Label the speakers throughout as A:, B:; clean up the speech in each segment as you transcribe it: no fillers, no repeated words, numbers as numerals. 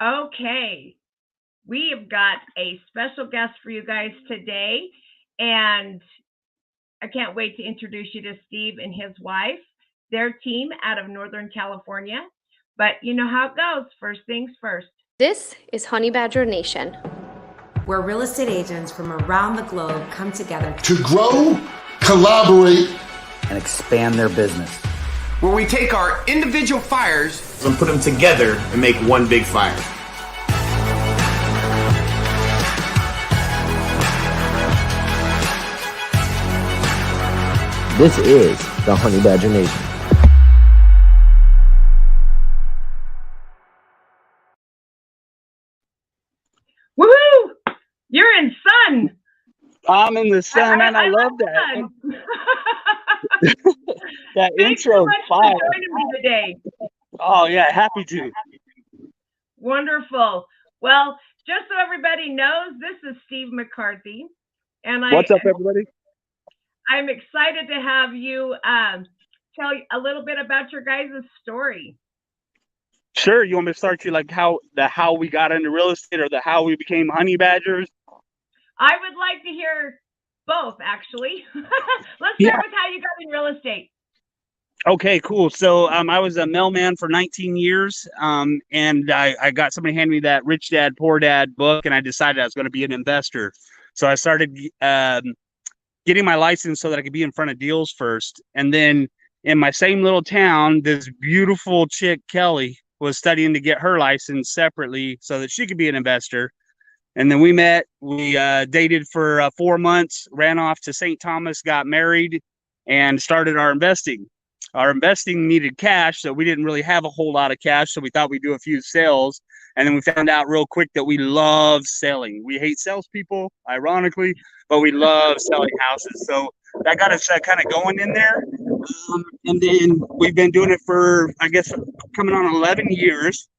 A: Okay, we have got a special guest for you guys today, and I can't wait to introduce you to Steve and his wife, their team out of Northern California. But you know how it goes. First things first.
B: This is Honey Badger Nation,
C: where real estate agents from around the globe come together
D: to grow, collaborate,
E: and expand their business.
F: Where we take our individual fires
G: and put them together and make one big fire.
E: This is the Honey Badger Nation.
A: Woohoo! You're in sun.
H: I'm in the sun, man. I love that. That
A: Thanks
H: intro
A: so much
H: fire.
A: for joining me today.
H: Oh yeah, happy to.
A: Wonderful. Well, just so everybody knows, this is Steve McCarthy, and
H: What's up, everybody?
A: I'm excited to have you tell a little bit about your guys' story.
H: Sure. You want me to start you like how we got into real estate or the how we became honey badgers?
A: I would like to hear both, actually. Let's start with how you got in real estate.
H: Okay, cool. So I was a mailman for 19 years, and I got somebody hand me that Rich Dad, Poor Dad book, and I decided I was going to be an investor. So I started getting my license so that I could be in front of deals first. And then in my same little town, this beautiful chick, Kelly, was studying to get her license separately so that she could be an investor. And then we met, we dated for 4 months, ran off to St. Thomas, got married, and started our investing. Our investing needed cash, so we didn't really have a whole lot of cash, so we thought we'd do a few sales. And then we found out real quick that we love selling. We hate salespeople, ironically, but we love selling houses. So that got us kind of going in there. And then we've been doing it for, I guess, coming on 11 years.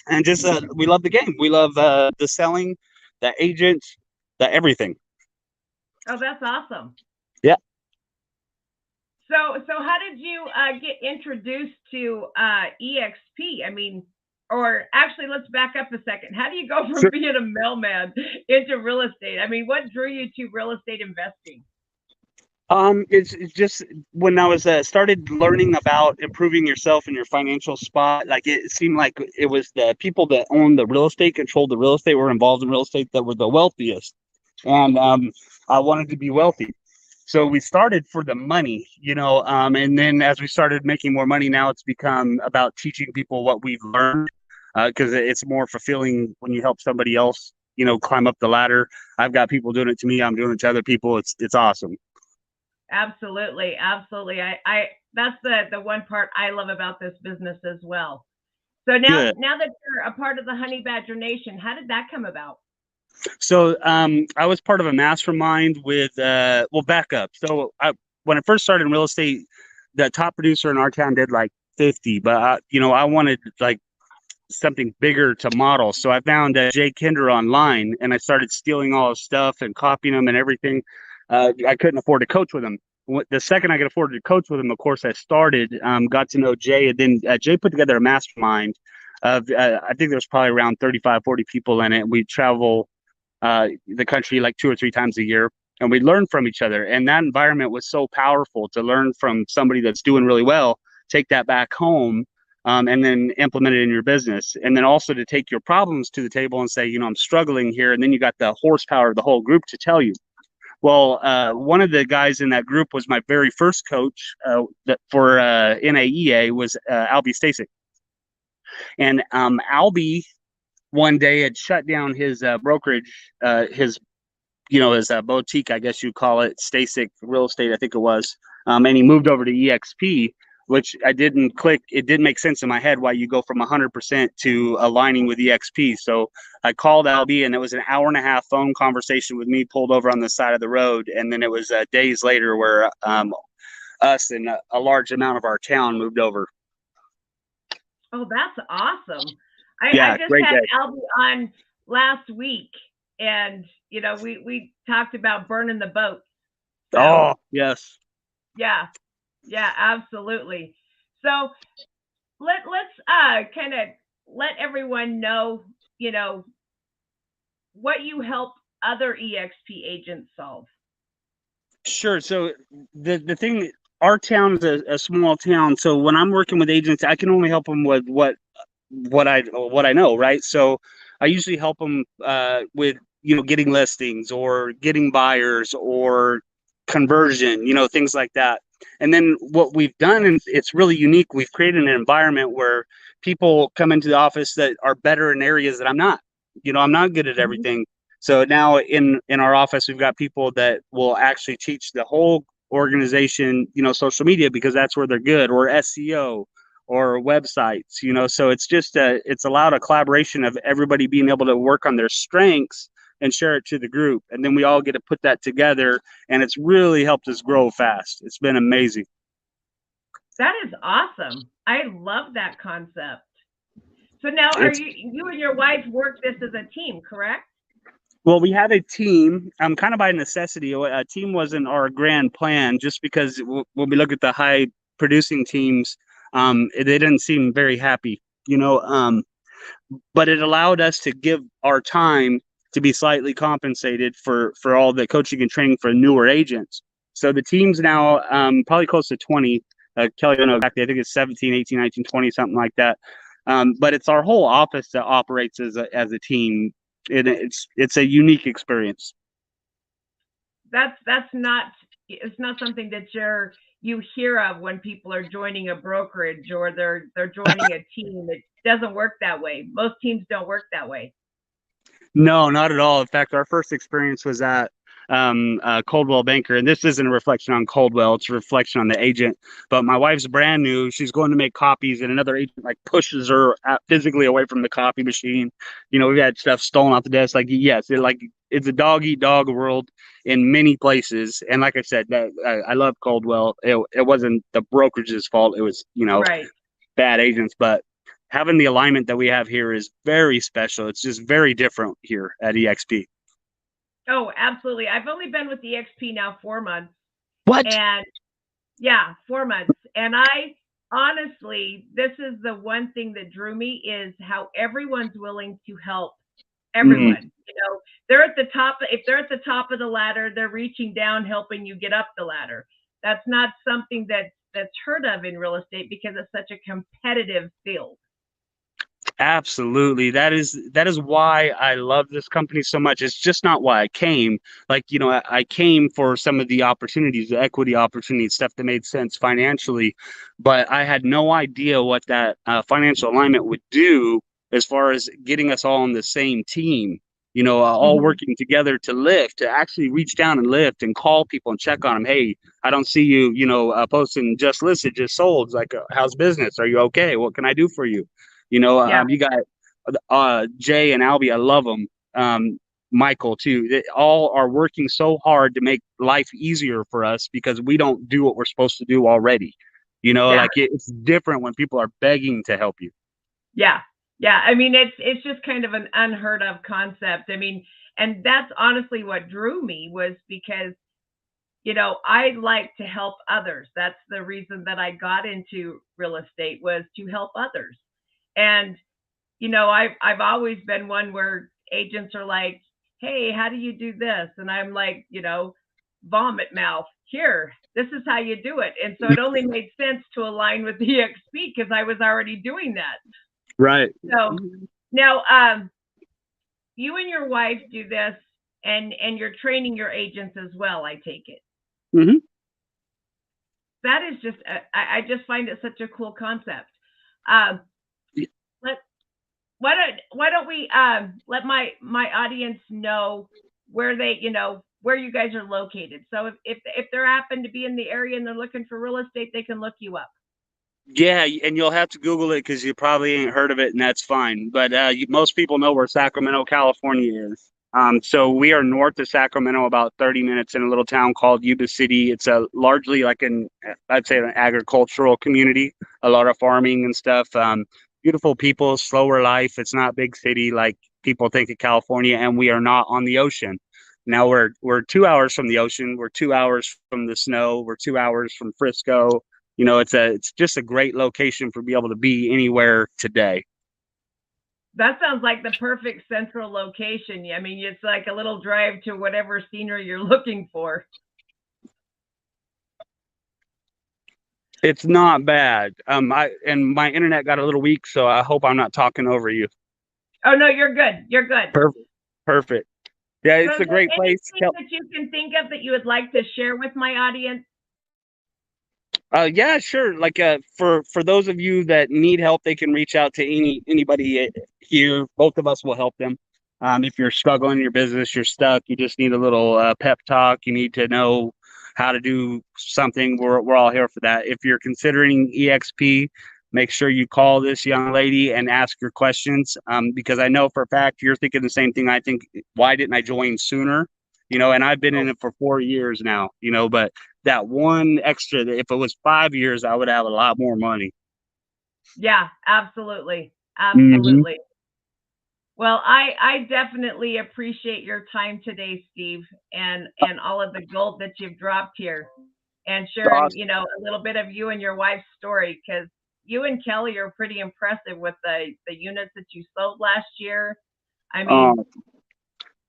H: And just we love the game. We love the selling, the agents, the everything.
A: Oh, that's awesome.
H: Yeah.
A: So how did you get introduced to EXP? I mean, or actually, let's back up a second. How do you go from being a mailman into real estate? I mean, what drew you to real estate investing?
H: It's just when I was started learning about improving yourself in your financial spot, like it seemed like it was the people that owned the real estate, controlled the real estate, were involved in real estate that were the wealthiest. And I wanted to be wealthy. So we started for the money, and then as we started making more money, now it's become about teaching people what we've learned, because it's more fulfilling when you help somebody else, climb up the ladder. I've got people doing it to me. I'm doing it to other people. It's awesome.
A: Absolutely. Absolutely. I that's the one part I love about this business as well. So now that you're a part of the Honey Badger Nation, how did that come about?
H: So I was part of a mastermind with, back up. So when I first started in real estate, the top producer in our town did like 50, but I wanted like something bigger to model. So I found Jay Kinder online, and I started stealing all his stuff and copying him and everything. I couldn't afford to coach with him. The second I could afford to coach with him, of course, I started, got to know Jay, and then Jay put together a mastermind of, I think there's probably around 35, 40 people in it. We travel the country like 2 or 3 times a year, and we learn from each other. And that environment was so powerful to learn from somebody that's doing really well, take that back home, and then implement it in your business. And then also to take your problems to the table and say, I'm struggling here. And then you got the horsepower of the whole group to tell you. Well, one of the guys in that group was my very first coach for NAEA was Albie Stasic. And Albie one day had shut down his brokerage, his boutique, I guess you'd call it, Stasic Real Estate, I think it was. And he moved over to EXP, which I didn't click. It didn't make sense in my head why you go from 100% to aligning with EXP. So I called Albie, and it was an 1.5-hour phone conversation with me pulled over on the side of the road. And then it was days later where us and a large amount of our town moved over.
A: Oh, that's awesome. I just had Albie on last week, and we talked about burning the boat.
H: So, oh, yes.
A: Yeah, absolutely. So let's kind of let everyone know you know, what you help other EXP agents solve.
H: Sure. So the thing, our town is a small town. So when I'm working with agents, I can only help them with what I know, right? So I usually help them with getting listings or getting buyers or conversion, things like that. And then what we've done, and it's really unique, we've created an environment where people come into the office that are better in areas that I'm not. I'm not good at everything. So now in our office, we've got people that will actually teach the whole organization, social media, because that's where they're good, or SEO or websites, so it's allowed a collaboration of everybody being able to work on their strengths and share it to the group. And then we all get to put that together, and it's really helped us grow fast. It's been amazing.
A: That is awesome. I love that concept. So now you and your wife work this as a team, correct?
H: Well, we had a team, kind of by necessity. A team wasn't our grand plan, just because when we look at the high producing teams, they didn't seem very happy, but it allowed us to give our time to be slightly compensated for all the coaching and training for newer agents. So the team's now probably close to 20. Kelly, I don't know exactly. I think it's 17, 18, 19, 20, something like that. But it's our whole office that operates as a team. It's a unique experience.
A: It's not something that you hear of when people are joining a brokerage or they're joining a team. It doesn't work that way. Most teams don't work that way.
H: No, not at all. In fact, our first experience was at Coldwell Banker, and this isn't a reflection on Coldwell, it's a reflection on the agent. But my wife's brand new, she's going to make copies, and another agent pushes her physically away from the copy machine. We've had stuff stolen off the desk. Yes, it's a dog eat dog world in many places. And like I said, I love Coldwell. It wasn't the brokerage's fault. It was
A: right.
H: Bad agents. But having the alignment that we have here is very special. It's just very different here at EXP.
A: Oh, absolutely. I've only been with EXP now 4 months.
H: What?
A: And yeah, 4 months. And I honestly, this is the one thing that drew me, is how everyone's willing to help everyone.
H: Mm-hmm.
A: They're at the top. If they're at the top of the ladder, they're reaching down, helping you get up the ladder. That's not something that's heard of in real estate, because it's such a competitive field.
H: Absolutely. That is why I love this company so much. It's just not why I came. I came for some of the opportunities, the equity opportunities, stuff that made sense financially, but I had no idea what that financial alignment would do as far as getting us all on the same team, all working together to actually reach down and lift and call people and check on them. Hey, I don't see you, posting just listed, just sold. How's business? Are you okay? What can I do for you? You got Jay and Albie, I love them. Michael too. They all are working so hard to make life easier for us, because we don't do what we're supposed to do already. It's different when people are begging to help you.
A: Yeah. I mean, it's just kind of an unheard of concept. I mean, and that's honestly what drew me, was because I like to help others. That's the reason that I got into real estate, was to help others. And, I've always been one where agents are like, hey, how do you do this? And I'm like, vomit mouth, here, this is how you do it. And so it only made sense to align with EXP, because I was already doing that.
H: Right.
A: So now you and your wife do this, and you're training your agents as well, I take it.
H: Mm-hmm.
A: That is just, I just find it such a cool concept. Why don't we let my audience know where they, where you guys are located. So if they happen to be in the area and they're looking for real estate, they can look you up.
H: Yeah, and you'll have to Google it, because you probably ain't heard of it, and that's fine. But most people know where Sacramento, California is. So we are north of Sacramento, about 30 minutes, in a little town called Yuba City. It's largely I'd say an agricultural community, a lot of farming and stuff. Beautiful people, slower life. It's not big city like people think of California, and we are not on the ocean. Now we're 2 hours from the ocean. We're 2 hours from the snow. We're 2 hours from Frisco. It's just a great location for be able to be anywhere today.
A: That sounds like the perfect central location. I mean, it's like a little drive to whatever scenery you're looking for.
H: It's not bad. And my internet got a little weak, so I hope I'm not talking over you.
A: Oh no, you're good. You're good.
H: Perfect. Perfect. Yeah,
A: So
H: it's
A: is
H: a
A: there
H: great place.
A: anything that you can think of that you would like to share with my audience?
H: Yeah, sure. Like for those of you that need help, they can reach out to anybody here. Both of us will help them. If you're struggling in your business, you're stuck, you just need a little pep talk, you need to know how to do something, we're all here for that. If you're considering EXP, make sure you call this young lady and ask your questions, because I know for a fact you're thinking the same thing I think. Why didn't I join sooner? And I've been in it for 4 years now, but that one extra, if it was 5 years, I would have a lot more money.
A: Yeah, absolutely.
H: Mhm.
A: Absolutely. Well, I definitely appreciate your time today, Steve, and all of the gold that you've dropped here and sharing,
H: Awesome.
A: a little bit of you and your wife's story, because you and Kelly are pretty impressive with the units that you sold last year. I mean,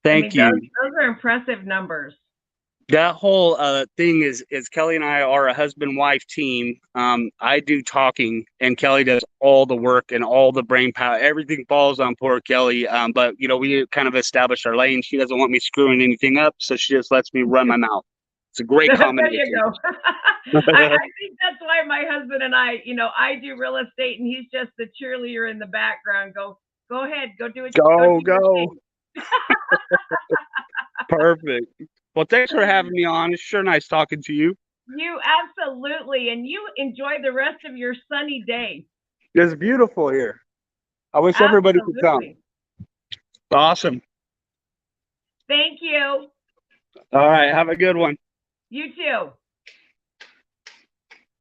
H: Thank you.
A: those are impressive numbers.
H: That whole thing is Kelly and I are a husband-wife team. I do talking, and Kelly does all the work and all the brain power. Everything falls on poor Kelly. But we kind of established our lane. She doesn't want me screwing anything up, so she just lets me run my mouth. It's a great
A: There
H: combination.
A: you go. I think that's why my husband and I do real estate, and he's just the cheerleader in the background. Go ahead, go do it.
H: Go. Perfect. Well, thanks for having me on. It's sure nice talking to you.
A: You absolutely, and you enjoy the rest of your sunny day.
H: It's beautiful here. I wish everybody could come. Awesome.
A: Thank you.
H: All right. Have a good one.
A: You too.